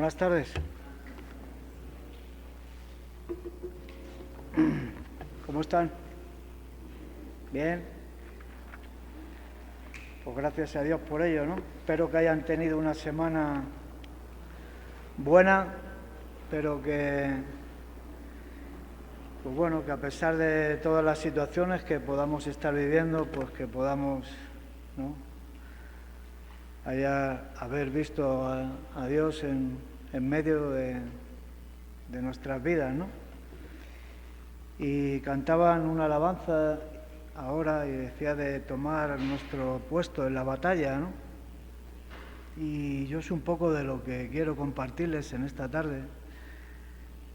Buenas tardes. ¿Cómo están? ¿Bien? Pues gracias a Dios por ello, ¿no? Espero que hayan tenido una semana buena, pero que, pues bueno, que a pesar de todas las situaciones que podamos estar viviendo, pues que podamos, ¿no?, haber visto a Dios en medio de nuestras vidas, ¿no? Y cantaban una alabanza ahora y decía de tomar nuestro puesto en la batalla, ¿no? Y yo es un poco de lo que quiero compartirles en esta tarde.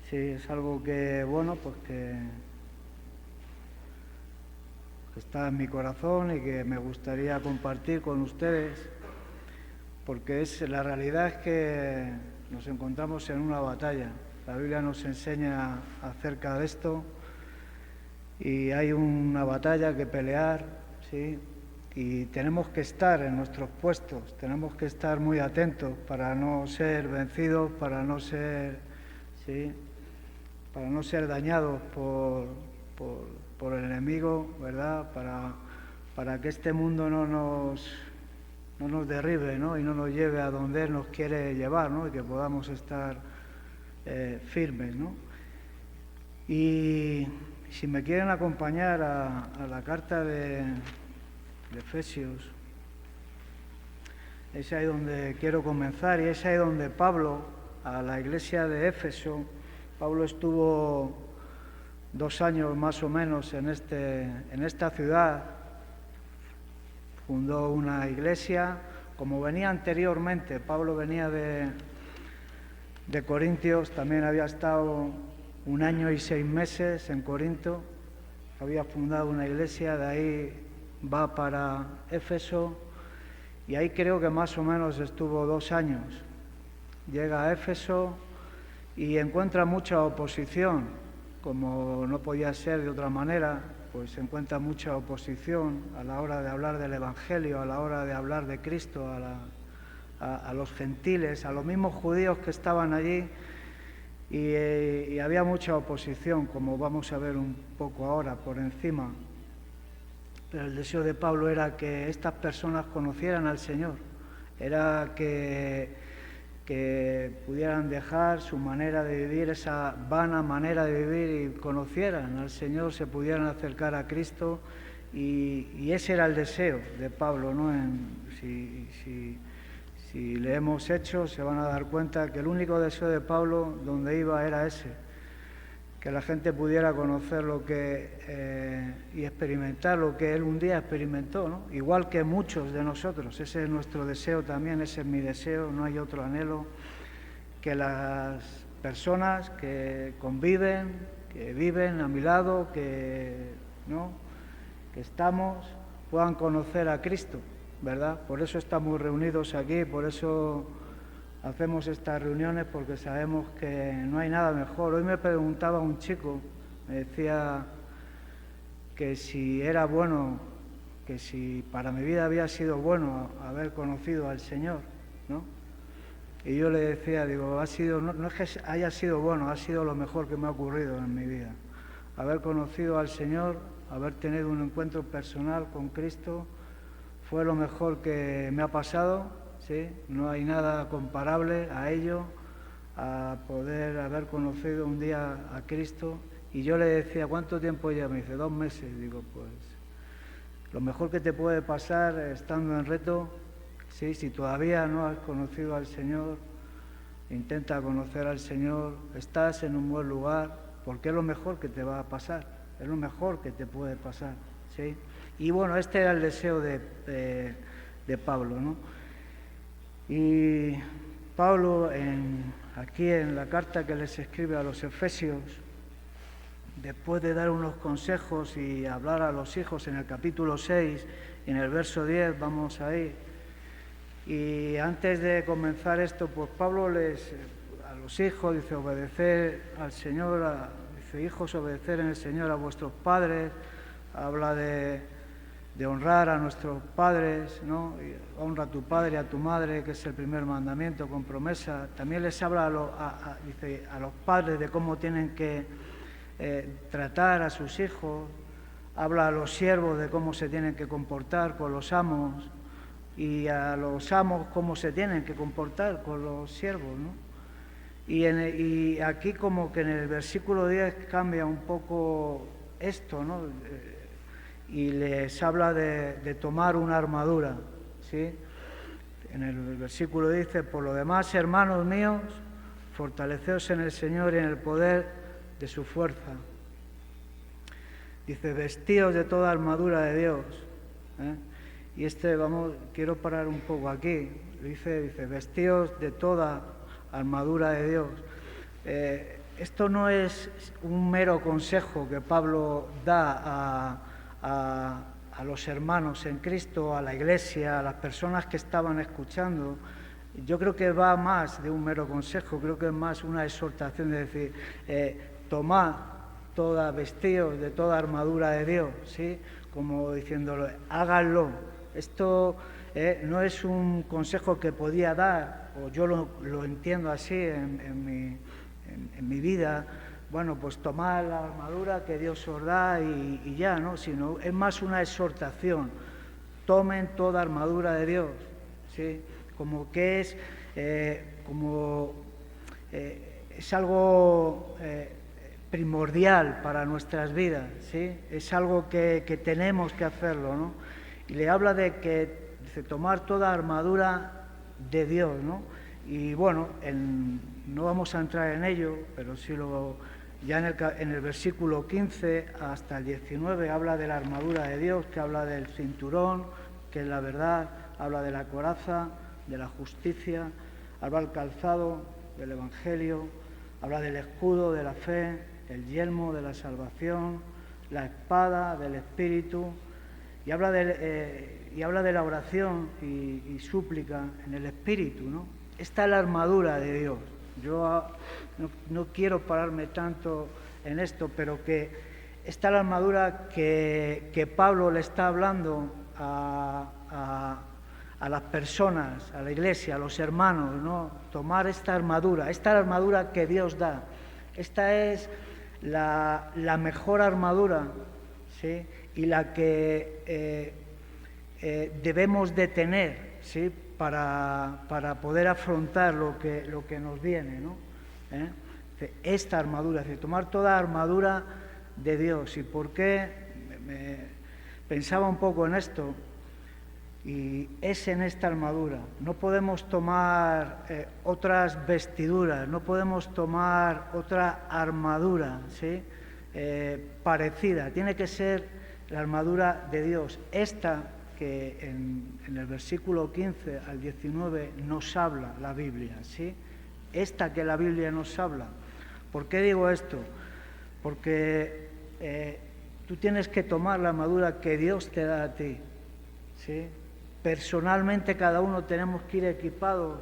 Sí, es algo que, bueno, pues que está en mi corazón y que me gustaría compartir con ustedes, porque la realidad es que nos encontramos en una batalla. La Biblia nos enseña acerca de esto y hay una batalla que pelear, ¿sí? Y tenemos que estar en nuestros puestos, tenemos que estar muy atentos para no ser vencidos, para no ser, ¿sí?, para no ser dañados por el enemigo, ¿verdad? Para que este mundo no nos derribe, ¿no?, y no nos lleve a donde Él nos quiere llevar, ¿no?, y que podamos estar firmes, ¿no? Y si me quieren acompañar a la carta de Efesios, es ahí donde quiero comenzar, y es ahí donde Pablo, a la iglesia de Éfeso, Pablo estuvo 2 años más o menos en esta ciudad, fundó una iglesia. Como venía anteriormente, Pablo venía de Corintios, también había estado 1 año y 6 meses en Corinto, había fundado una iglesia, de ahí va para Éfeso y ahí creo que más o menos estuvo 2 años. Llega a Éfeso y encuentra mucha oposición, como no podía ser de otra manera, pues encuentra mucha oposición a la hora de hablar del Evangelio, a la hora de hablar de Cristo, a los gentiles, a los mismos judíos que estaban allí, y había mucha oposición, como vamos a ver un poco ahora por encima. Pero el deseo de Pablo era que estas personas conocieran al Señor, era que pudieran dejar su manera de vivir, esa vana manera de vivir, y conocieran al Señor, se pudieran acercar a Cristo, y ese era el deseo de Pablo, ¿no? Si leemos Hechos se van a dar cuenta que el único deseo de Pablo donde iba era ese, que la gente pudiera conocer y experimentar lo que él un día experimentó, ¿no? Igual que muchos de nosotros. Ese es nuestro deseo también, ese es mi deseo, no hay otro anhelo, que las personas que conviven, que viven a mi lado, ¿no?, que estamos, puedan conocer a Cristo, ¿verdad? Por eso estamos reunidos aquí, por eso hacemos estas reuniones, porque sabemos que no hay nada mejor. Hoy me preguntaba un chico, me decía que si era bueno, que si para mi vida había sido bueno haber conocido al Señor, ¿no? Y yo le decía, digo, no es que haya sido bueno, ha sido lo mejor que me ha ocurrido en mi vida. Haber conocido al Señor, haber tenido un encuentro personal con Cristo, fue lo mejor que me ha pasado. ¿Sí? No hay nada comparable a ello, a poder haber conocido un día a Cristo. Y yo le decía, ¿cuánto tiempo ya? Me dice, 2 meses. Digo, pues lo mejor que te puede pasar estando en reto, ¿sí? Si todavía no has conocido al Señor, intenta conocer al Señor, estás en un buen lugar, porque es lo mejor que te va a pasar, es lo mejor que te puede pasar, ¿sí? Y bueno, este era el deseo de Pablo, ¿no? Y Pablo, aquí en la carta que les escribe a los Efesios, después de dar unos consejos y hablar a los hijos en el capítulo 6, en el verso 10, vamos ahí. Y antes de comenzar esto, pues Pablo a los hijos dice, obedecer al Señor, dice, hijos, obedecer en el Señor a vuestros padres, habla de de honrar a nuestros padres, ¿no? Honra a tu padre y a tu madre, que es el primer mandamiento con promesa. También les habla dice, a los padres de cómo tienen que tratar a sus hijos, habla a los siervos de cómo se tienen que comportar con los amos y a los amos cómo se tienen que comportar con los siervos, ¿no? Y aquí como que en el versículo 10 cambia un poco esto, ¿no? Y les habla de tomar una armadura, ¿sí? En el versículo dice: por lo demás, hermanos míos, fortaleceos en el Señor y en el poder de su fuerza. Dice: vestíos de toda armadura de Dios. Y quiero parar un poco aquí. Dice, vestíos de toda armadura de Dios. Esto no es un mero consejo que Pablo da a los hermanos en Cristo, a la iglesia, a las personas que estaban escuchando. Yo creo que va más de un mero consejo, creo que es más una exhortación de decir, tomad vestíos de toda armadura de Dios, ¿sí? Como diciéndolo, háganlo. Esto no es un consejo que podía dar, o yo lo entiendo así en mi vida. Bueno, pues tomad la armadura que Dios os da y ya, ¿no? Sino es más una exhortación. Tomen toda armadura de Dios, ¿sí? Como que es algo primordial para nuestras vidas, ¿sí? Es algo que tenemos que hacerlo, ¿no? Y le habla de tomar toda armadura de Dios, ¿no? Y bueno, no vamos a entrar en ello, pero sí ya en el versículo 15 hasta el 19 habla de la armadura de Dios, que habla del cinturón, que es la verdad, habla de la coraza, de la justicia, habla del calzado, del evangelio, habla del escudo, de la fe, el yelmo de la salvación, la espada del Espíritu, y habla de la oración y súplica en el Espíritu, ¿no? Esta es la armadura de Dios. Yo no quiero pararme tanto en esto, pero que esta es la armadura que Pablo le está hablando a las personas, a la iglesia, a los hermanos, ¿no? Tomar esta armadura es la armadura que Dios da. Esta es la mejor armadura, ¿sí? Y la que debemos de tener, ¿sí? Para poder afrontar lo que nos viene, ¿no? Esta armadura, es decir, tomar toda armadura de Dios. ¿Y por qué? Pensaba un poco en esto, y es en esta armadura. No podemos tomar otras vestiduras, no podemos tomar otra armadura, ¿sí? Parecida. Tiene que ser la armadura de Dios. Esta que en el versículo 15 al 19 nos habla la Biblia, ¿sí? Esta que la Biblia nos habla. ¿Por qué digo esto? Porque tú tienes que tomar la armadura que Dios te da a ti, ¿sí? Personalmente cada uno tenemos que ir equipados,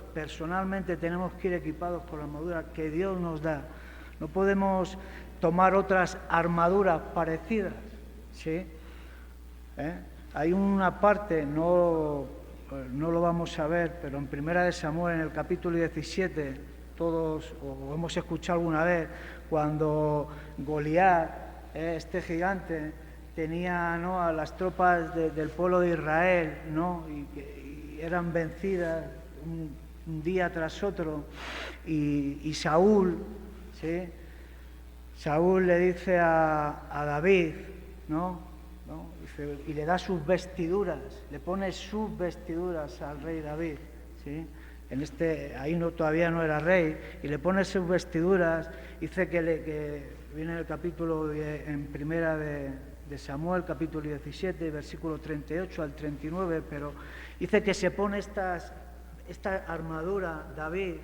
con la armadura que Dios nos da. No podemos tomar otras armaduras parecidas, ¿sí? Hay una parte, no lo vamos a ver, pero en Primera de Samuel, en el capítulo 17, todos o hemos escuchado alguna vez, cuando Goliat, este gigante, tenía, ¿no?, a las tropas del pueblo de Israel, ¿no?, y eran vencidas un día tras otro, y Saúl, ¿sí? Saúl le dice a David, ¿no? Y le da sus vestiduras, le pone sus vestiduras al rey David, ¿sí? Ahí todavía no era rey, y le pone sus vestiduras. Dice que viene el capítulo en Primera de Samuel, capítulo 17, versículo 38 al 39, pero dice que se pone esta armadura David,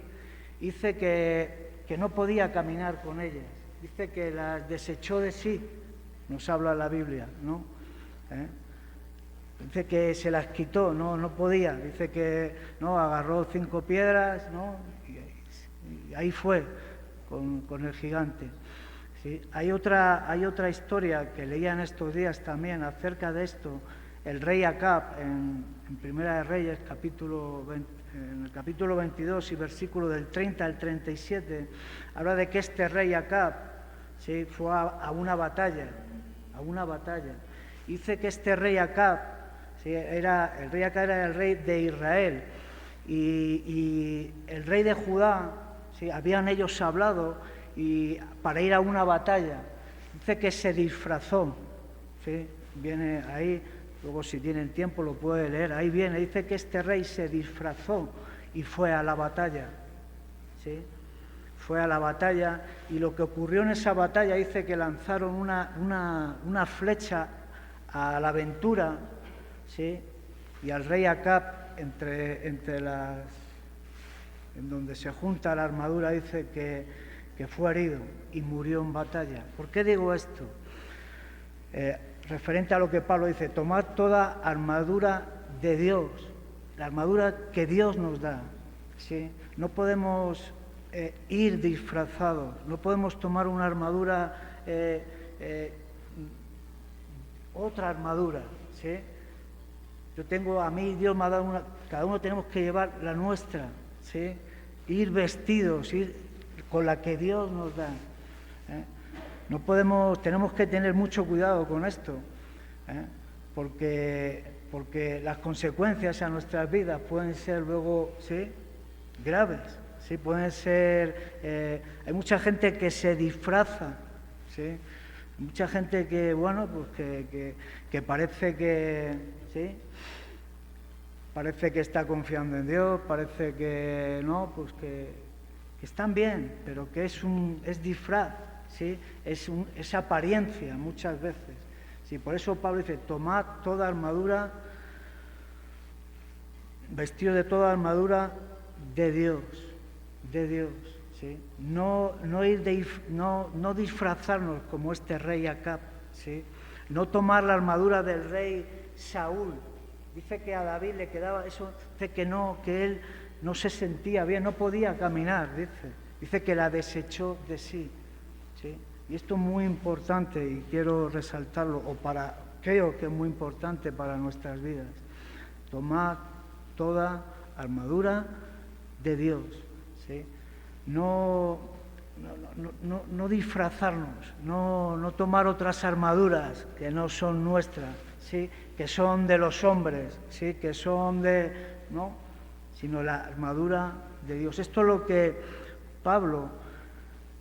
dice que no podía caminar con ellas, dice que las desechó de sí, nos habla la Biblia, ¿no? Dice que se las quitó, no podía, dice que no agarró 5 piedras, ¿no? Y ahí fue con el gigante, ¿sí? Hay otra historia que leía en estos días también acerca de esto, el rey Acab, en Primera de Reyes, en el capítulo 22 y versículo del 30 al 37, habla de que este rey Acab, ¿sí?, fue a una batalla. Dice que este rey Acab, ¿sí?, el rey Acab era el rey de Israel, y el rey de Judá, ¿sí?, habían ellos hablado para ir a una batalla. Dice que se disfrazó, ¿sí?, viene ahí, luego si tienen tiempo lo puede leer, ahí viene, dice que este rey se disfrazó y fue a la batalla, ¿sí? Fue a la batalla, y lo que ocurrió en esa batalla, dice que lanzaron una flecha a la aventura, ¿sí?, y al rey Acab, en donde se junta la armadura, dice que fue herido y murió en batalla. ¿Por qué digo esto? Referente a lo que Pablo dice, tomad toda armadura de Dios, la armadura que Dios nos da, ¿sí? No podemos ir disfrazados, no podemos tomar una armadura, otra armadura, ¿sí? A mí Dios me ha dado cada uno tenemos que llevar la nuestra, ¿sí? Ir vestidos, ir con la que Dios nos da. Tenemos que tener mucho cuidado con esto, porque las consecuencias a nuestras vidas pueden ser luego, ¿sí?, graves, ¿sí? Pueden ser, hay mucha gente que se disfraza, ¿sí? Mucha gente que, bueno, pues que parece que, ¿sí?, parece que está confiando en Dios, parece que no, pues que están bien, pero que es disfraz, ¿sí? Es apariencia muchas veces. Sí, por eso Pablo dice, tomad toda armadura, vestido de toda armadura de Dios, ¿sí? No disfrazarnos como este rey Acab, ¿sí? No tomar la armadura del rey Saúl. Dice que a David le quedaba eso, dice que él no se sentía bien, no podía caminar, dice que la desechó de sí, ¿sí? Y esto es muy importante y quiero resaltarlo, creo que es muy importante para nuestras vidas. Tomad toda armadura de Dios, ¿sí? No disfrazarnos, no tomar otras armaduras que no son nuestras, ¿sí?, que son de los hombres, ¿sí?, que son no, sino la armadura de Dios. Esto es lo que Pablo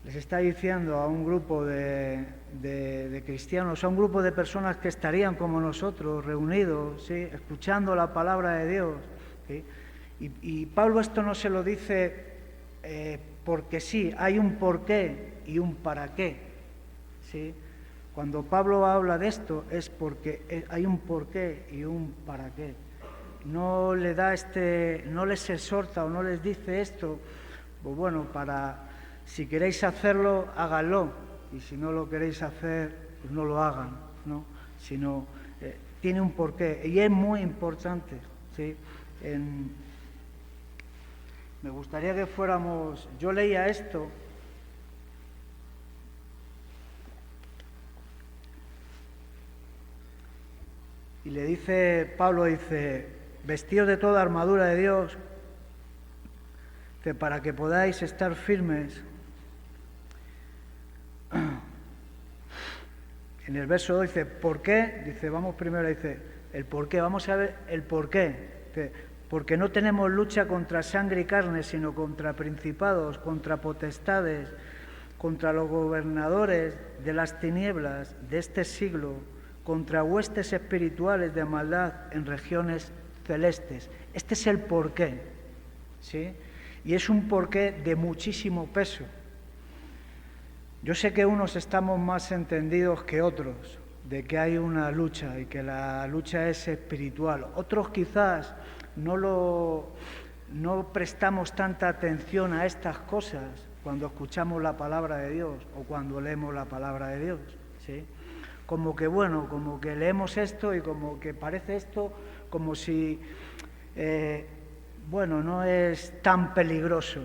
les está diciendo a un grupo de cristianos, a un grupo de personas que estarían como nosotros, reunidos, ¿sí?, escuchando la palabra de Dios, ¿sí? Y Pablo esto no se lo dice porque sí, hay un porqué y un para qué, ¿sí? Cuando Pablo habla de esto es porque hay un porqué y un para qué. No les exhorta o no les dice esto, pues bueno, si queréis hacerlo, háganlo, y si no lo queréis hacer, pues no lo hagan, ¿no? Sino tiene un porqué, y es muy importante, ¿sí? Me gustaría que fuéramos, yo leía esto, y Pablo dice, vestidos de toda armadura de Dios, para que podáis estar firmes. En el verso 2 dice, ¿por qué? Dice, vamos primero, dice, el por qué, vamos a ver el por qué. Dice, porque no tenemos lucha contra sangre y carne, sino contra principados, contra potestades, contra los gobernadores de las tinieblas de este siglo, contra huestes espirituales de maldad en regiones celestes. Este es el porqué, ¿sí? Y es un porqué de muchísimo peso. Yo sé que unos estamos más entendidos que otros, de que hay una lucha y que la lucha es espiritual. Otros quizás no prestamos tanta atención a estas cosas cuando escuchamos la palabra de Dios o cuando leemos la palabra de Dios, ¿sí? Como que leemos esto y como que parece esto como si, no es tan peligroso,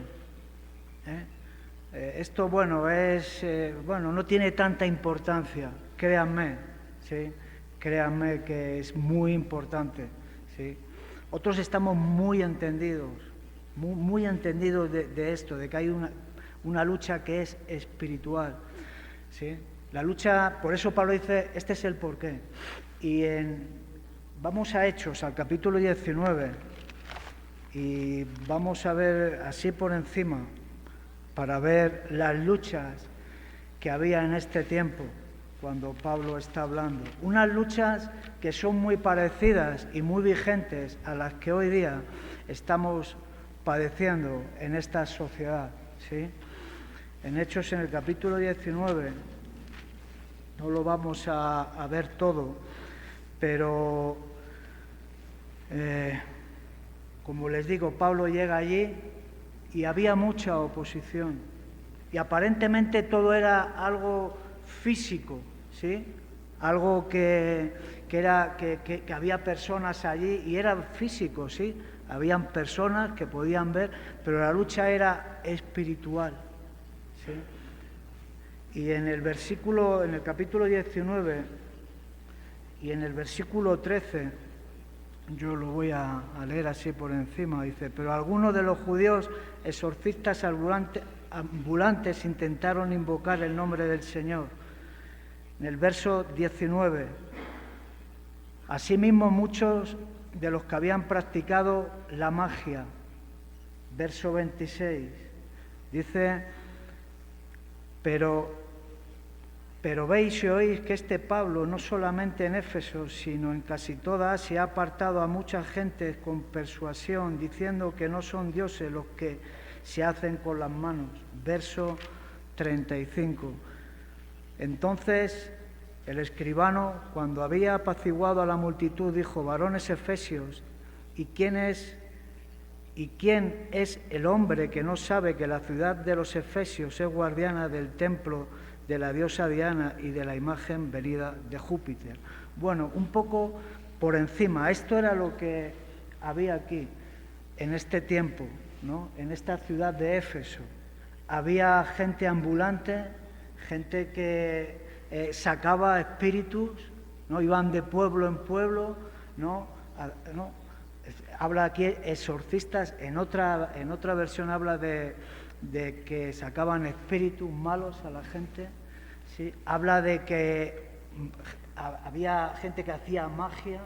esto, no tiene tanta importancia, créanme, ¿sí? créanme que es muy importante, ¿sí? Otros estamos muy entendidos de esto, de que hay una lucha que es espiritual, ¿sí? La lucha, por eso Pablo dice, este es el porqué. Y vamos a Hechos, al capítulo 19, y vamos a ver así por encima, para ver las luchas que había en este tiempo, cuando Pablo está hablando. Unas luchas que son muy parecidas y muy vigentes a las que hoy día estamos padeciendo en esta sociedad, ¿sí? En Hechos, en el capítulo 19, no lo vamos a ver todo, pero como les digo, Pablo llega allí y había mucha oposición y aparentemente todo era algo físico, ¿sí? Algo que había personas allí y era físico, ¿sí? Habían personas que podían ver, pero la lucha era espiritual, ¿sí? Y en el capítulo 19 y en el versículo 13, yo lo voy a leer así por encima, dice: pero algunos de los judíos exorcistas ambulantes intentaron invocar el nombre del Señor. En el verso 19, asimismo muchos de los que habían practicado la magia. Verso 26, dice: pero veis y oís que este Pablo, no solamente en Éfeso, sino en casi toda Asia, ha apartado a mucha gente con persuasión, diciendo que no son dioses los que se hacen con las manos. Verso 35. Entonces el escribano, cuando había apaciguado a la multitud, dijo: varones efesios, ¿y quién es el hombre que no sabe que la ciudad de los efesios es guardiana del templo de la diosa Diana y de la imagen venida de Júpiter? Bueno, un poco por encima, esto era lo que había aquí, en este tiempo, ¿no? En esta ciudad de Éfeso. Había gente ambulante, gente que sacaba espíritus, ¿no? Iban de pueblo en pueblo, ¿no? Habla aquí exorcistas, en otra versión habla de que sacaban espíritus malos a la gente, ¿sí? Habla de que había gente que hacía magia,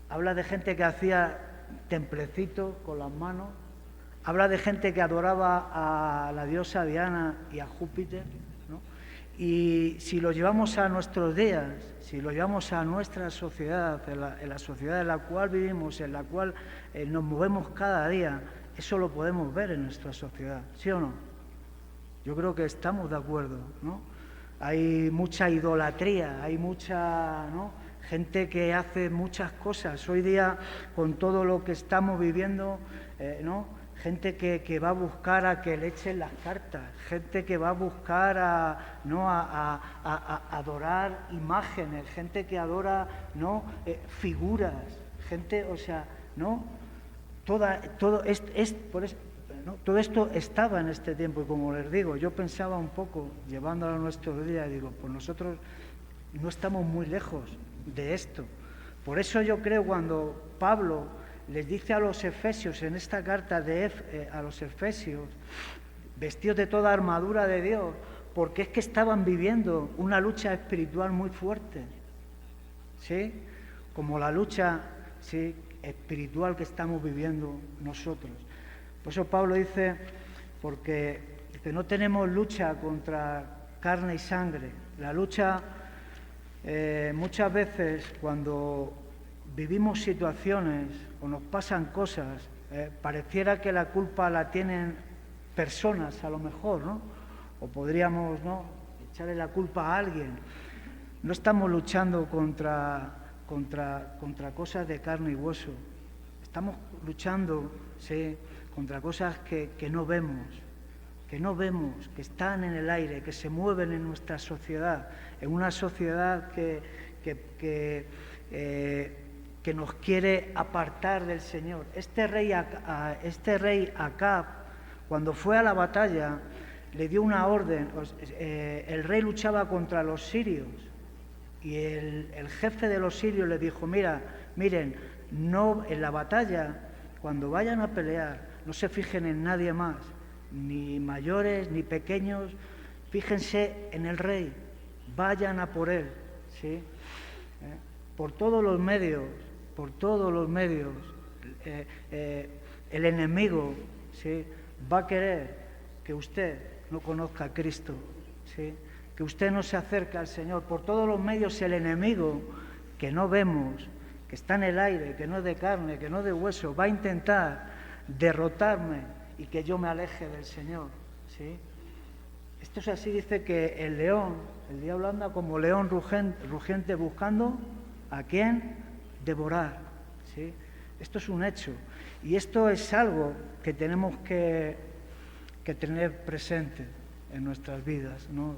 habla de gente que hacía templecitos con las manos, habla de gente que adoraba a la diosa Diana y a Júpiter, ¿no? Y si lo llevamos a nuestros días, si lo llevamos a nuestra sociedad, en la sociedad en la cual vivimos, en la cual nos movemos cada día, eso lo podemos ver en nuestra sociedad, ¿sí o no? Yo creo que estamos de acuerdo, ¿no? Hay mucha idolatría, hay mucha, ¿no?, gente que hace muchas cosas. Hoy día, con todo lo que estamos viviendo, ¿no?, gente que va a buscar a que le echen las cartas, gente que va a buscar a adorar imágenes, gente que adora, ¿no?, figuras, gente, o sea, ¿no? Todo esto estaba en este tiempo, y como les digo, yo pensaba un poco, llevándolo a nuestros días, y digo, pues nosotros no estamos muy lejos de esto. Por eso yo creo, cuando Pablo les dice a los efesios, en esta carta a los efesios, vestidos de toda armadura de Dios, porque es que estaban viviendo una lucha espiritual muy fuerte, ¿sí? Como la lucha, ¿sí?, espiritual que estamos viviendo nosotros. Por eso Pablo dice, porque no tenemos lucha contra carne y sangre. La lucha, muchas veces, cuando vivimos situaciones o nos pasan cosas, pareciera que la culpa la tienen personas, a lo mejor, ¿no? O podríamos, ¿no?, echarle la culpa a alguien. No estamos luchando contra cosas de carne y hueso. Estamos luchando, ¿sí?, contra cosas que no vemos, que están en el aire, que se mueven en nuestra sociedad, en una sociedad que nos quiere apartar del Señor. Este rey Acab, cuando fue a la batalla, le dio una orden. El rey luchaba contra los sirios, Y el jefe de los sirios le dijo, miren, no, en la batalla, cuando vayan a pelear, no se fijen en nadie más, ni mayores ni pequeños, fíjense en el rey, vayan a por él, ¿sí? Por todos los medios, el enemigo, ¿sí?, va a querer que usted no conozca a Cristo, ¿sí?, que usted no se acerque al Señor. Por todos los medios el enemigo, que no vemos, que está en el aire, que no es de carne, que no es de hueso, va a intentar derrotarme y que yo me aleje del Señor, ¿sí? Esto es así, dice que el diablo anda como león rugiente buscando a quién devorar, ¿sí? Esto es un hecho y esto es algo que tenemos que tener presente en nuestras vidas, ¿no?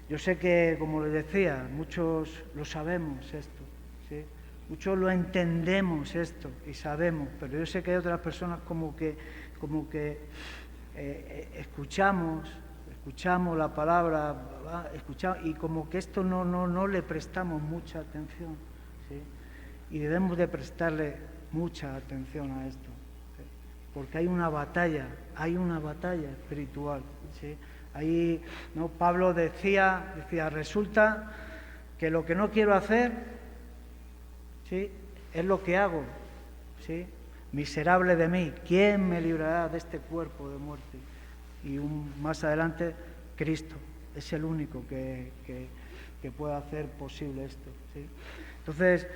Yo sé que, como les decía, muchos lo sabemos esto, ¿sí? Muchos lo entendemos esto y sabemos, pero yo sé que hay otras personas como que escuchamos la palabra, y como que esto no le prestamos mucha atención, ¿sí? Y debemos de prestarle mucha atención a esto, ¿sí? Porque hay una batalla espiritual, ¿sí? Ahí, ¿no? Pablo decía, resulta que lo que no quiero hacer, ¿sí?, es lo que hago, ¿sí? Miserable de mí, ¿quién me librará de este cuerpo de muerte? Y más adelante, Cristo es el único que puede hacer posible esto, ¿sí? Entonces,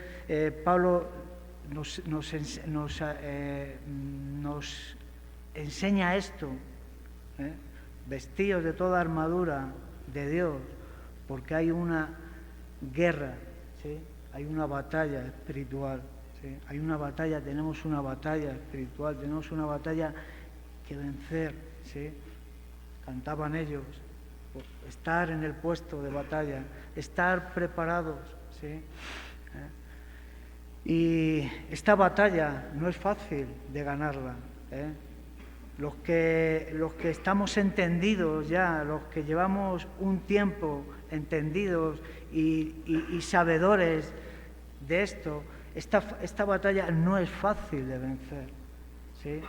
Pablo nos enseña esto, vestidos de toda armadura de Dios, porque hay una guerra, ¿sí? Hay una batalla espiritual, ¿sí? Tenemos una batalla espiritual, tenemos una batalla que vencer, ¿sí? Cantaban ellos, estar en el puesto de batalla, estar preparados, ¿sí? Y esta batalla no es fácil de ganarla, ¿eh? Los que estamos entendidos ya, los que llevamos un tiempo entendidos y sabedores de esto, esta batalla no es fácil de vencer, ¿sí?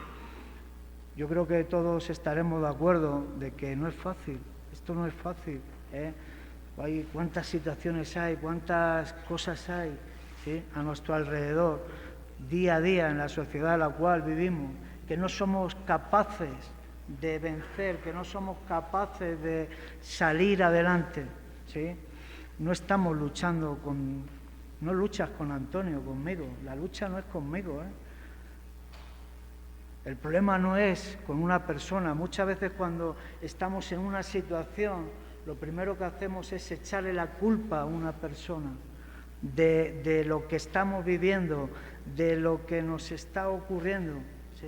Yo creo que todos estaremos de acuerdo de que no es fácil, esto no es fácil, ¿eh? Cuántas situaciones hay, cuántas cosas hay, ¿sí?, a nuestro alrededor, día a día en la sociedad en la cual vivimos, que no somos capaces de vencer, que no somos capaces de salir adelante, ¿sí? No estamos luchando no luchas con Antonio, conmigo, la lucha no es conmigo, ¿eh? El problema no es con una persona. Muchas veces cuando estamos en una situación, lo primero que hacemos es echarle la culpa a una persona de lo que estamos viviendo, de lo que nos está ocurriendo, ¿sí?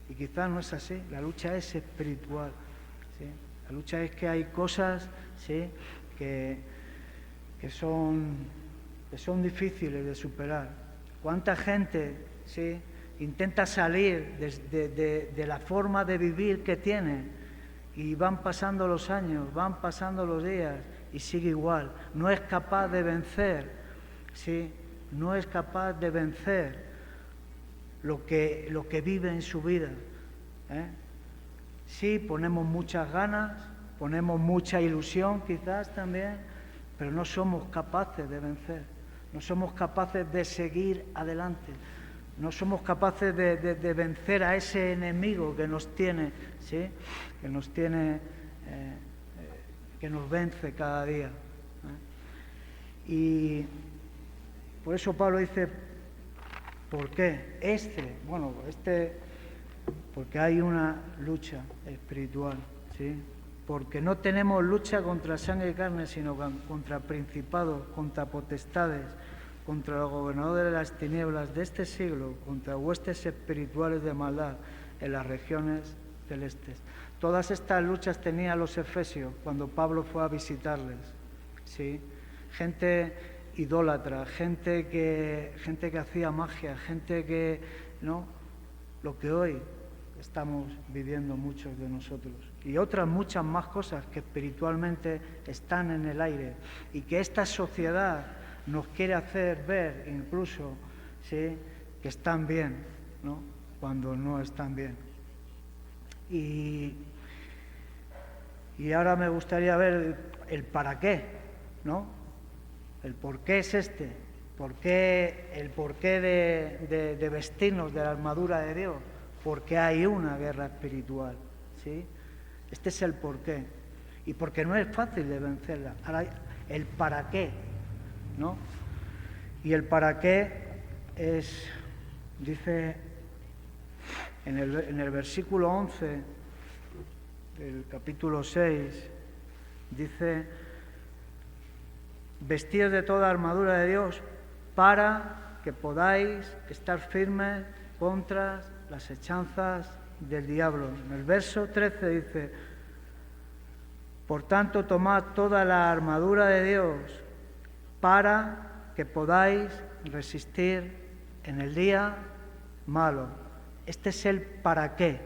Y quizás no es así, la lucha es espiritual, ¿sí? La lucha es que hay cosas, ¿sí?, que son difíciles de superar. ¿Cuánta gente, sí, intenta salir de la forma de vivir que tiene y van pasando los años, van pasando los días y sigue igual? No es capaz de vencer, ¿sí? No es capaz de vencer lo que vive en su vida, ¿eh? Sí, ponemos muchas ganas, ponemos mucha ilusión quizás también, pero no somos capaces de vencer, no somos capaces de seguir adelante, no somos capaces de vencer a ese enemigo que nos tiene, ¿sí?, que nos vence cada día, ¿eh? Y por eso Pablo dice, ¿por qué? Porque hay una lucha espiritual, ¿sí? Porque no tenemos lucha contra sangre y carne, sino contra principados, contra potestades, contra los gobernadores de las tinieblas de este siglo, contra huestes espirituales de maldad en las regiones celestes. Todas estas luchas tenían los efesios cuando Pablo fue a visitarles, ¿sí? Gente idólatra, gente que hacía magia, gente que, ¿no?, lo que hoy estamos viviendo muchos de nosotros. y otras muchas más cosas que espiritualmente están en el aire y que esta sociedad nos quiere hacer ver incluso, ¿sí?, que están bien, ¿no?, cuando no están bien. Y ahora me gustaría ver el para qué, ¿no? El por qué es el porqué de vestirnos de la armadura de Dios, porque hay una guerra espiritual, ¿sí? Este es el porqué. Y porque no es fácil de vencerla. Ahora, el para qué, ¿no? Y el para qué es, dice en el versículo 11 del capítulo 6, dice: vestidos de toda armadura de Dios para que podáis estar firmes contra las hechanzas del diablo. En el verso 13 dice: por tanto, tomad toda la armadura de Dios para que podáis resistir en el día malo. Este es el para qué,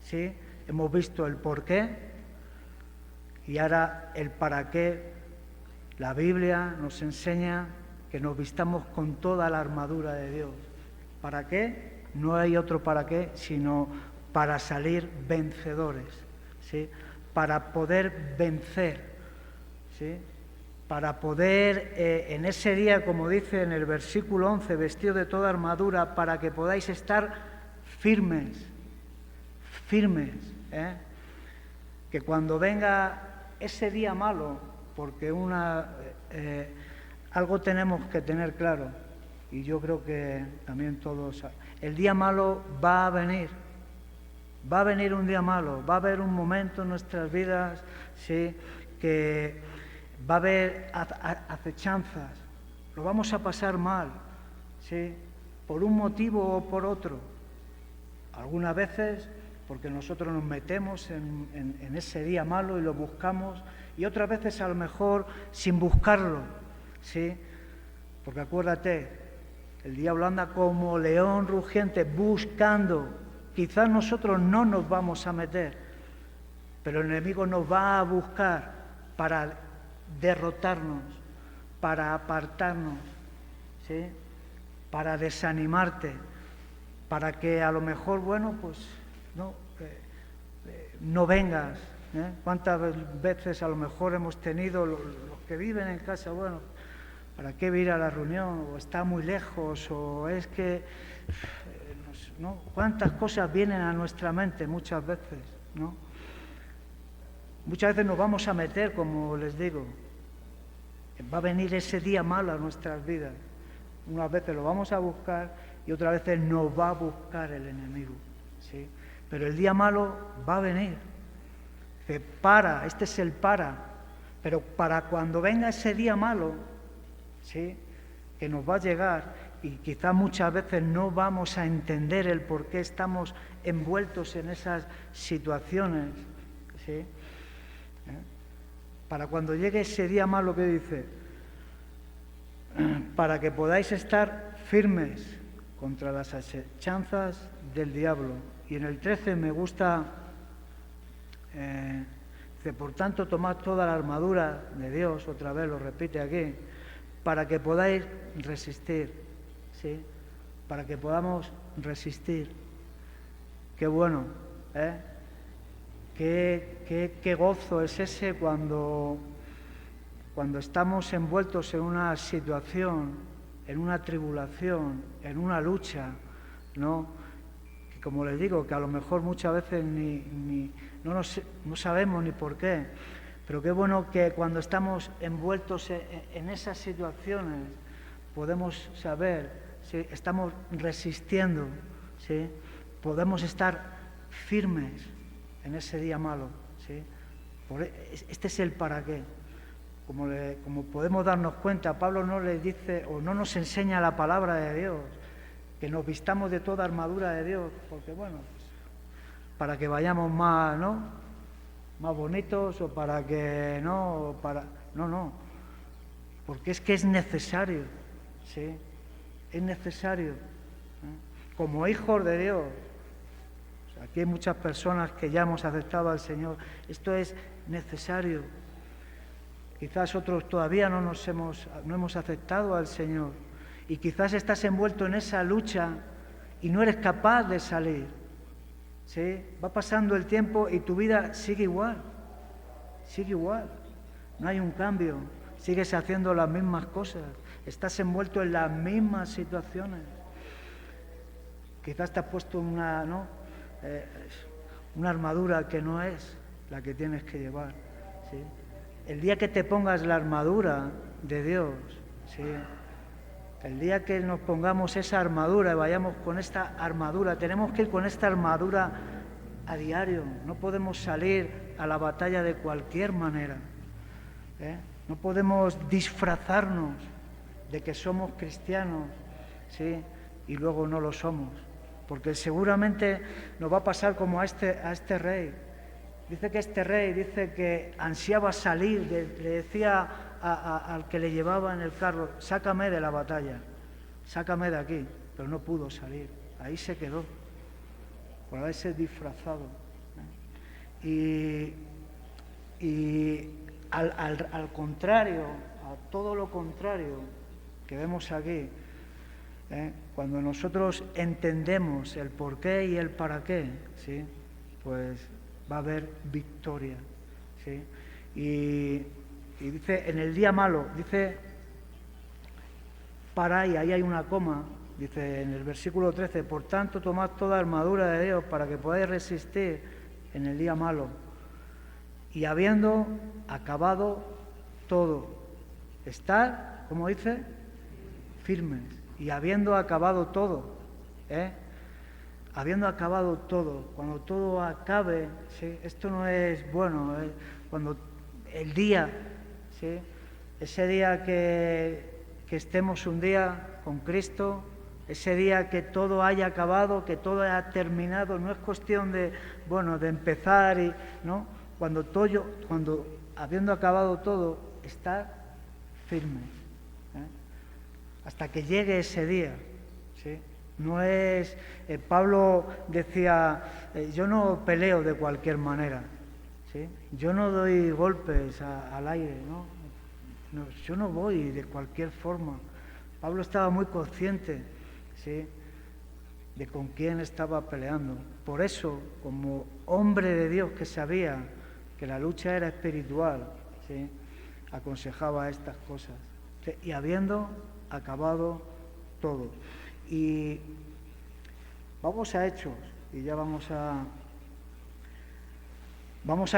¿sí? Hemos visto el por qué y ahora el para qué. La Biblia nos enseña que nos vistamos con toda la armadura de Dios. ¿Para qué? No hay otro para qué, sino para salir vencedores, ¿sí? Para poder vencer, ¿sí? Para poder, en ese día, como dice en el versículo 11, vestido de toda armadura, para que podáis estar firmes, ¿eh? Que cuando venga ese día malo, porque algo tenemos que tener claro, y yo creo que también todos, el día malo va a venir un día malo, va a haber un momento en nuestras vidas, ¿sí?, que va a haber acechanzas, lo vamos a pasar mal, ¿sí?, por un motivo o por otro. Algunas veces porque nosotros nos metemos en ese día malo y lo buscamos, y otras veces a lo mejor sin buscarlo, ¿sí? Porque acuérdate, el diablo anda como león rugiente buscando. Quizás nosotros no nos vamos a meter, pero el enemigo nos va a buscar para derrotarnos, para apartarnos, ¿sí?, para desanimarte, para que a lo mejor, bueno, pues no vengas, ¿eh? ¿Cuántas veces a lo mejor hemos tenido los que viven en casa, bueno, ¿para qué ir a la reunión? O está muy lejos, o es que, ¿no? ¿Cuántas cosas vienen a nuestra mente muchas veces, ¿no? Muchas veces nos vamos a meter, como les digo, va a venir ese día malo a nuestras vidas. Unas veces lo vamos a buscar y otras veces nos va a buscar el enemigo, ¿sí? Pero el día malo va a venir. Dice, este es el pero para cuando venga ese día malo, ¿sí?, que nos va a llegar, y quizás muchas veces no vamos a entender el por qué estamos envueltos en esas situaciones, ¿sí? Para cuando llegue ese día malo, ¿qué dice? Para que podáis estar firmes contra las acechanzas del diablo. Y en el 13 me gusta, dice, por tanto, tomad toda la armadura de Dios, otra vez lo repite aquí, para que podáis resistir, ¿sí? Para que podamos resistir. Qué bueno, ¿eh? Qué gozo es ese cuando estamos envueltos en una situación, en una tribulación, en una lucha, ¿no? Que, como les digo, que a lo mejor muchas veces no sabemos ni por qué, pero qué bueno que cuando estamos envueltos en esas situaciones podemos saber, ¿sí?, estamos resistiendo, ¿sí?, podemos estar firmes en ese día malo, ¿sí? Este es el para qué. Como podemos darnos cuenta, Pablo no le dice o no nos enseña la palabra de Dios, que nos vistamos de toda armadura de Dios, porque bueno, para que vayamos más, ¿no?, más bonitos, o para que no, porque es que es necesario, ¿sí? Es necesario, ¿eh? Como hijos de Dios. O Aquí hay muchas personas que ya hemos aceptado al Señor. Esto es necesario. Quizás otros todavía no hemos aceptado al Señor. Y quizás estás envuelto en esa lucha y no eres capaz de salir. ¿Sí? Va pasando el tiempo y tu vida sigue igual. Sigue igual. No hay un cambio. Sigues haciendo las mismas cosas. Estás envuelto en las mismas situaciones. Quizás te has puesto una armadura que no es la que tienes que llevar. ¿Sí? El día que te pongas la armadura de Dios, ¿sí? El día que nos pongamos esa armadura y vayamos con esta armadura, tenemos que ir con esta armadura a diario. No podemos salir a la batalla de cualquier manera. No podemos disfrazarnos de que somos cristianos, ¿sí? Y luego no lo somos. Porque seguramente nos va a pasar como a este rey. Dice que este rey, dice que ansiaba salir, le decía al que le llevaba en el carro, sácame de la batalla, sácame de aquí, pero no pudo salir, ahí se quedó, por haberse disfrazado. Y al contrario, a todo lo contrario que vemos aquí, cuando nosotros entendemos el por qué y el para qué, ¿sí? Pues va a haber victoria, ¿sí? Y dice, en el día malo, dice, para, y ahí hay una coma, dice en el versículo 13, por tanto tomad toda armadura de Dios para que podáis resistir en el día malo. Y habiendo acabado todo, estar, ¿cómo dice? Firmes. Y habiendo acabado todo, habiendo acabado todo, cuando todo acabe, ¿sí? Esto no es bueno, cuando el día, ¿sí? Ese día que estemos un día con Cristo, ese día que todo haya acabado, que todo haya terminado, no es cuestión de empezar, ¿no? Cuando habiendo acabado todo, estar firme, hasta que llegue ese día, ¿sí? No es, Pablo decía, yo no peleo de cualquier manera, ¿sí? Yo no doy golpes al aire, ¿no? Yo no voy de cualquier forma. Pablo estaba muy consciente, ¿sí? De con quién estaba peleando. Por eso, como hombre de Dios que sabía que la lucha era espiritual, ¿sí? Aconsejaba estas cosas. Y habiendo acabado todo. Y vamos a Hechos, y ya vamos a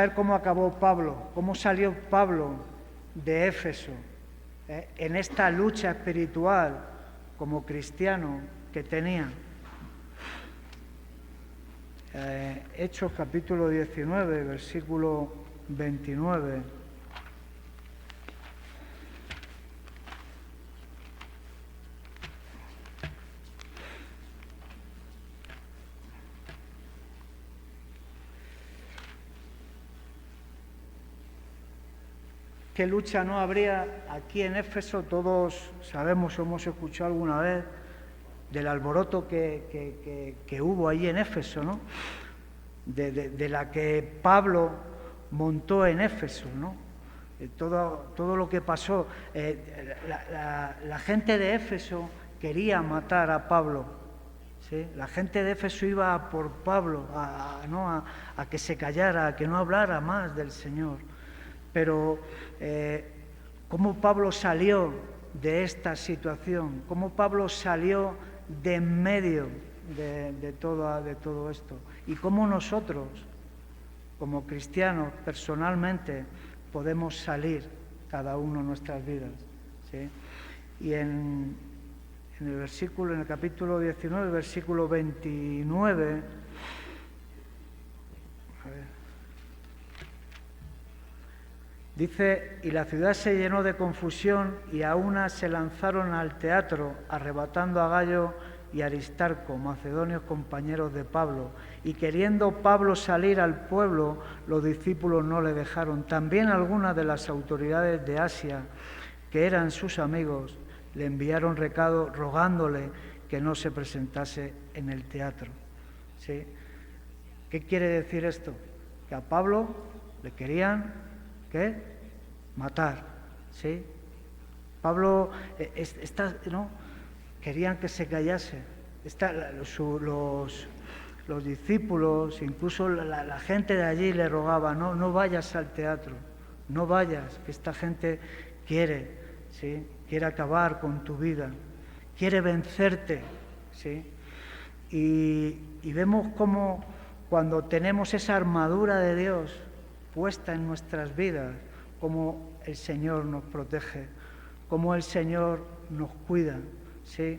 ver cómo acabó Pablo, cómo salió Pablo de Éfeso, en esta lucha espiritual como cristiano que tenía. Hechos capítulo 19, versículo 29. ¿Qué lucha no habría aquí en Éfeso? Todos sabemos o hemos escuchado alguna vez del alboroto que hubo allí en Éfeso, ¿no? De la que Pablo montó en Éfeso, ¿no? Todo lo que pasó. La gente de Éfeso quería matar a Pablo, ¿sí? La gente de Éfeso iba por Pablo a que se callara, a que no hablara más del Señor. Pero cómo Pablo salió de esta situación, cómo Pablo salió de en medio de todo esto, y cómo nosotros, como cristianos, personalmente, podemos salir cada uno en nuestras vidas, ¿sí? Y en el capítulo 19, versículo 29, dice, y la ciudad se llenó de confusión y a una se lanzaron al teatro, arrebatando a Gayo y Aristarco, macedonios compañeros de Pablo. Y queriendo Pablo salir al pueblo, los discípulos no le dejaron. También algunas de las autoridades de Asia, que eran sus amigos, le enviaron recado rogándole que no se presentase en el teatro, ¿sí? ¿Qué quiere decir esto? Que a Pablo le querían, ¿qué? Matar, ¿sí? Pablo, ¿no? Querían que se callase. Los discípulos, incluso la gente de allí le rogaba, no vayas al teatro, no vayas, que esta gente quiere, ¿sí? Quiere acabar con tu vida, quiere vencerte, ¿sí? Y vemos cómo cuando tenemos esa armadura de Dios puesta en nuestras vidas, cómo el Señor nos protege, cómo el Señor nos cuida, ¿sí?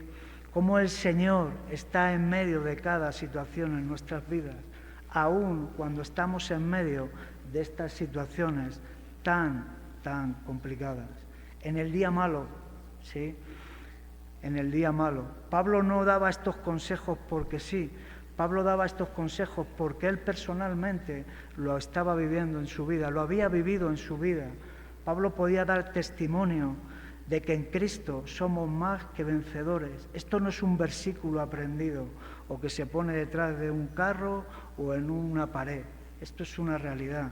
Cómo el Señor está en medio de cada situación en nuestras vidas, aun cuando estamos en medio de estas situaciones tan complicadas. En el día malo, ¿sí? En el día malo. Pablo no daba estos consejos porque sí. Pablo daba estos consejos porque él personalmente lo estaba viviendo en su vida, lo había vivido en su vida. Pablo podía dar testimonio de que en Cristo somos más que vencedores. Esto no es un versículo aprendido o que se pone detrás de un carro o en una pared. Esto es una realidad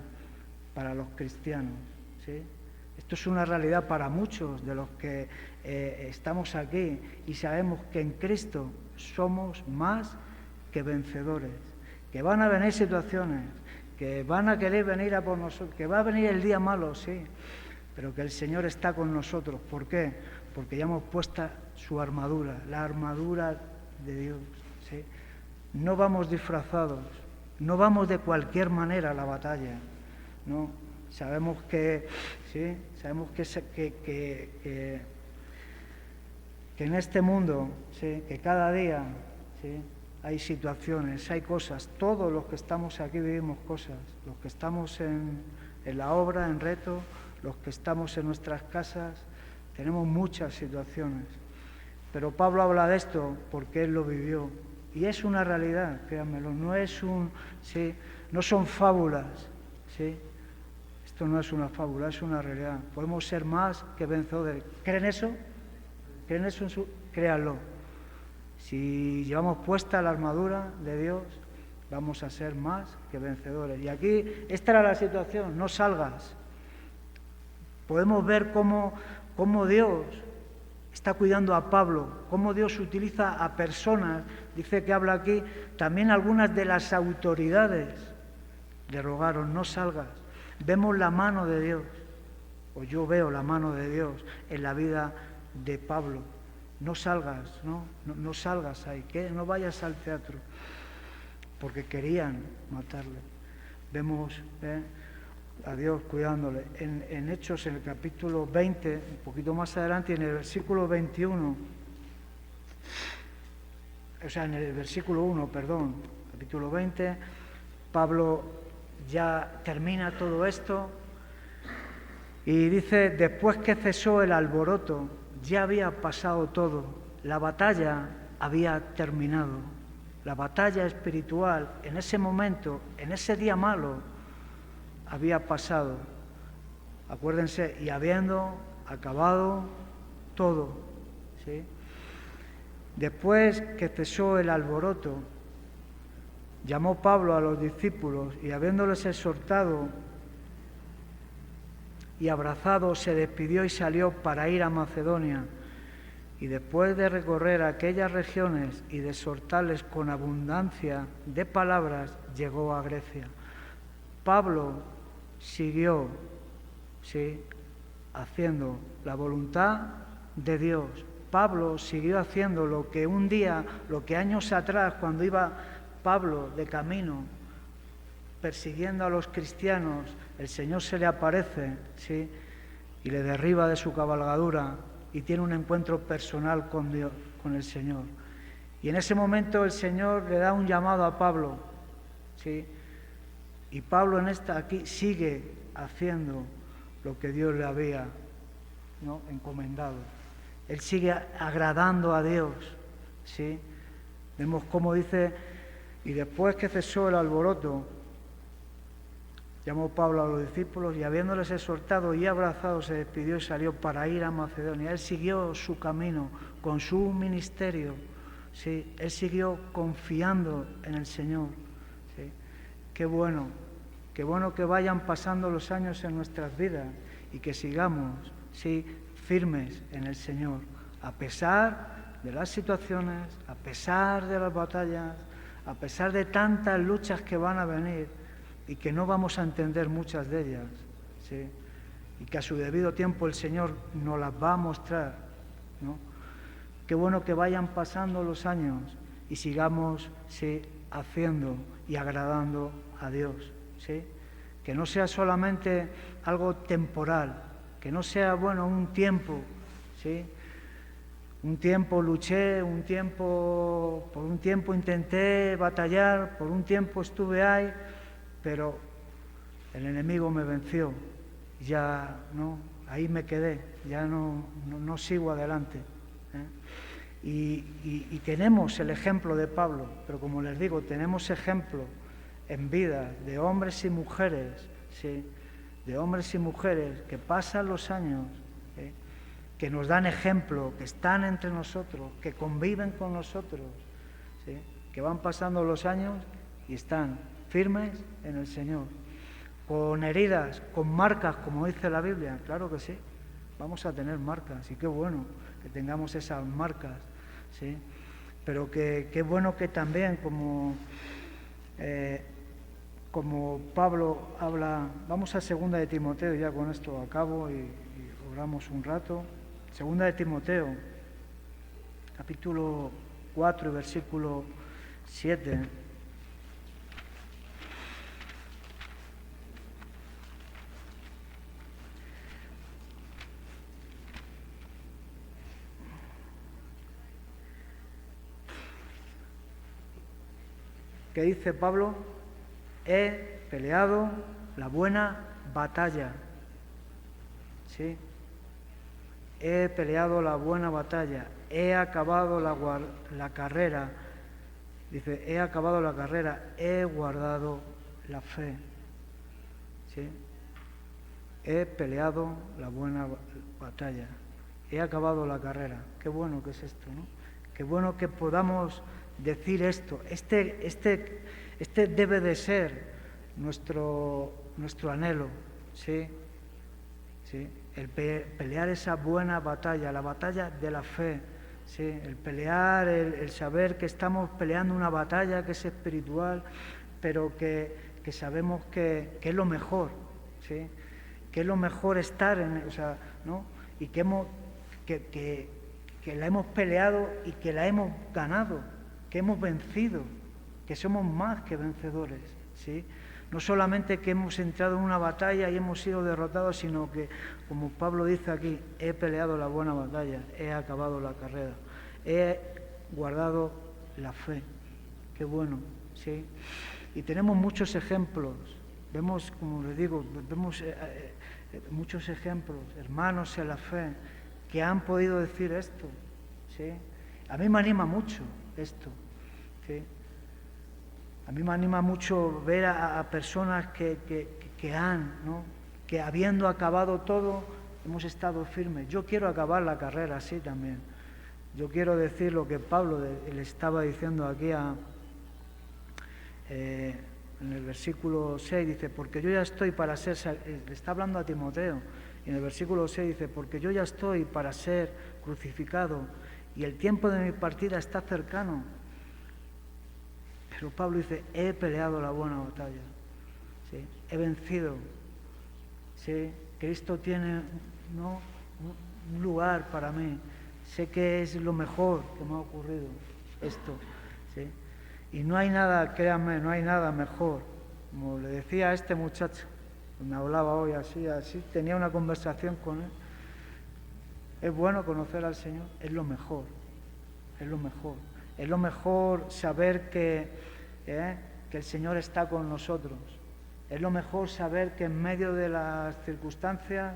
para los cristianos, ¿sí? Esto es una realidad para muchos de los que estamos aquí y sabemos que en Cristo somos más que vencedores, que van a venir situaciones, que van a querer venir a por nosotros, que va a venir el día malo, sí, pero que el Señor está con nosotros. ¿Por qué? Porque ya hemos puesto su armadura, la armadura de Dios, ¿sí? No vamos disfrazados, no vamos de cualquier manera a la batalla, ¿no? Sabemos que, ¿sí? Sabemos que en este mundo, ¿sí? Que cada día, ¿sí? Hay situaciones, hay cosas. Todos los que estamos aquí vivimos cosas. Los que estamos en la obra, en reto, los que estamos en nuestras casas, tenemos muchas situaciones. Pero Pablo habla de esto porque él lo vivió. Y es una realidad, créanmelo. ¿sí? No son fábulas, ¿sí? Esto no es una fábula, es una realidad. Podemos ser más que vencedores. ¿Creen eso? ¿Creen eso? Créanlo. Si llevamos puesta la armadura de Dios, vamos a ser más que vencedores. Y aquí, esta era la situación, no salgas. Podemos ver cómo Dios está cuidando a Pablo, cómo Dios utiliza a personas, dice que habla aquí, también algunas de las autoridades le rogaron, no salgas. Vemos la mano de Dios, o yo veo la mano de Dios en la vida de Pablo. No salgas, no salgas ahí, que no vayas al teatro, porque querían matarle. Vemos a Dios cuidándole. En Hechos, en el capítulo 20, un poquito más adelante, en el versículo 21, o sea, en el versículo 1, perdón, capítulo 20, Pablo ya termina todo esto y dice, después que cesó el alboroto, ya había pasado todo, la batalla había terminado, la batalla espiritual en ese momento, en ese día malo, había pasado. Acuérdense, y habiendo acabado todo, ¿sí? Después que cesó el alboroto, llamó Pablo a los discípulos y habiéndoles exhortado y abrazado, se despidió y salió para ir a Macedonia. Y después de recorrer aquellas regiones y de exhortarles con abundancia de palabras, llegó a Grecia. Pablo siguió, ¿sí?, haciendo la voluntad de Dios. Pablo siguió haciendo lo que un día, lo que años atrás, cuando iba Pablo de camino persiguiendo a los cristianos, el Señor se le aparece, ¿sí?, y le derriba de su cabalgadura y tiene un encuentro personal con Dios, con el Señor. Y en ese momento el Señor le da un llamado a Pablo, ¿sí? Y Pablo aquí sigue haciendo lo que Dios le había, ¿no?, encomendado. Él sigue agradando a Dios, ¿sí? Vemos cómo dice, y después que cesó el alboroto, llamó Pablo a los discípulos y habiéndoles exhortado y abrazado, se despidió y salió para ir a Macedonia. Él siguió su camino con su ministerio, ¿sí? Él siguió confiando en el Señor, ¿sí? qué bueno que vayan pasando los años en nuestras vidas y que sigamos, sí, firmes en el Señor, a pesar de las situaciones, a pesar de las batallas, a pesar de tantas luchas que van a venir y que no vamos a entender muchas de ellas, ¿sí? Y que a su debido tiempo el Señor nos las va a mostrar, ¿no? Qué bueno que vayan pasando los años y sigamos, sí, haciendo y agradando a Dios, ¿sí? Que no sea solamente algo temporal, que no sea, bueno, un tiempo, ¿sí? Un tiempo luché, por un tiempo intenté batallar, por un tiempo estuve ahí, pero el enemigo me venció, ya no, ahí me quedé, ya no sigo adelante, ¿eh? Y tenemos el ejemplo de Pablo, pero como les digo, tenemos ejemplo en vida de hombres y mujeres, ¿sí? De hombres y mujeres que pasan los años, ¿eh? Que nos dan ejemplo, que están entre nosotros, que conviven con nosotros, ¿sí? Que van pasando los años y están firmes en el Señor, con heridas, con marcas, como dice la Biblia, claro que sí, vamos a tener marcas, y qué bueno que tengamos esas marcas, ¿sí? Pero qué bueno que también, como Pablo habla, vamos a 2 de Timoteo, ya con esto acabo y oramos un rato. 2 de Timoteo, capítulo 4, versículo 7. ¿Qué dice Pablo? He peleado la buena batalla, ¿sí? He peleado la buena batalla, he acabado la carrera, dice, he acabado la carrera, he guardado la fe, ¿sí? He peleado la buena batalla, he acabado la carrera. Qué bueno que es esto, ¿no? Qué bueno que podamos decir esto. Este debe de ser nuestro anhelo, ¿sí? ¿Sí? El pelear esa buena batalla, la batalla de la fe, ¿sí? El pelear, el saber que estamos peleando una batalla que es espiritual, pero que sabemos que es lo mejor, ¿sí? Que es lo mejor estar en, o sea, ¿no? Y que la hemos peleado y que la hemos ganado, que hemos vencido, que somos más que vencedores, ¿sí? No solamente que hemos entrado en una batalla y hemos sido derrotados, sino que, como Pablo dice aquí, he peleado la buena batalla, he acabado la carrera, he guardado la fe. Qué bueno, ¿sí? Y tenemos muchos ejemplos, vemos, como les digo, vemos muchos ejemplos, hermanos en la fe, que han podido decir esto, ¿sí? A mí me anima mucho esto, ¿sí? A mí me anima mucho ver a personas que han, ¿no? Que habiendo acabado todo, hemos estado firmes. Yo quiero acabar la carrera así también. Yo quiero decir lo que Pablo le estaba diciendo aquí en el versículo 6, dice, porque yo ya estoy para ser, le está hablando a Timoteo, y en el versículo 6 dice, porque yo ya estoy para ser crucificado y el tiempo de mi partida está cercano. Pero Pablo dice, he peleado la buena batalla, ¿sí? He vencido, ¿sí? Cristo tiene, ¿no?, un lugar para mí, sé que es lo mejor que me ha ocurrido esto, ¿sí? Y no hay nada, créanme, no hay nada mejor, como le decía a este muchacho, me hablaba hoy así, tenía una conversación con él. Es bueno conocer al Señor, es lo mejor, es lo mejor. Es lo mejor saber que el Señor está con nosotros. Es lo mejor saber que en medio de las circunstancias,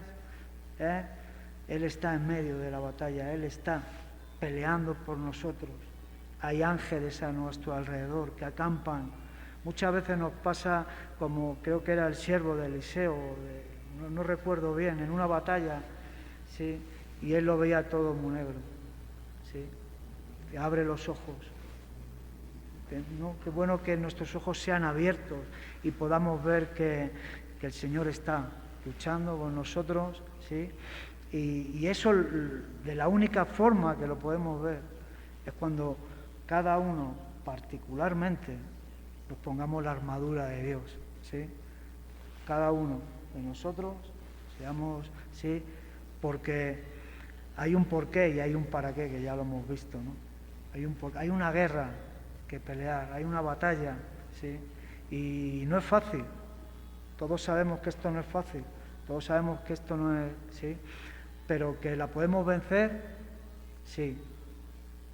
Él está en medio de la batalla, Él está peleando por nosotros. Hay ángeles a nuestro alrededor que acampan. Muchas veces nos pasa como creo que era el siervo de Eliseo, no recuerdo bien, en una batalla, ¿sí? Y él lo veía todo muy negro, ¿sí? Que abre los ojos ¿no? Qué bueno que nuestros ojos sean abiertos y podamos ver que el Señor está luchando con nosotros, ¿sí? Y eso, de la única forma que lo podemos ver, es cuando cada uno particularmente nos pongamos la armadura de Dios, ¿sí? Cada uno de nosotros seamos, ¿sí? Porque hay un porqué y hay un para qué, que ya lo hemos visto, ¿no? Hay una guerra que pelear, hay una batalla, ¿sí? Y no es fácil. Todos sabemos que esto no es fácil, todos sabemos que esto no es, ¿sí? Pero que la podemos vencer, sí.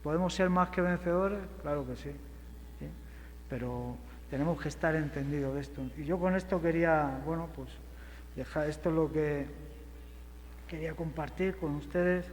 ¿Podemos ser más que vencedores? Claro que sí, ¿sí? Pero tenemos que estar entendidos de esto. Y yo con esto quería, bueno, pues dejar, esto es lo que quería compartir con ustedes.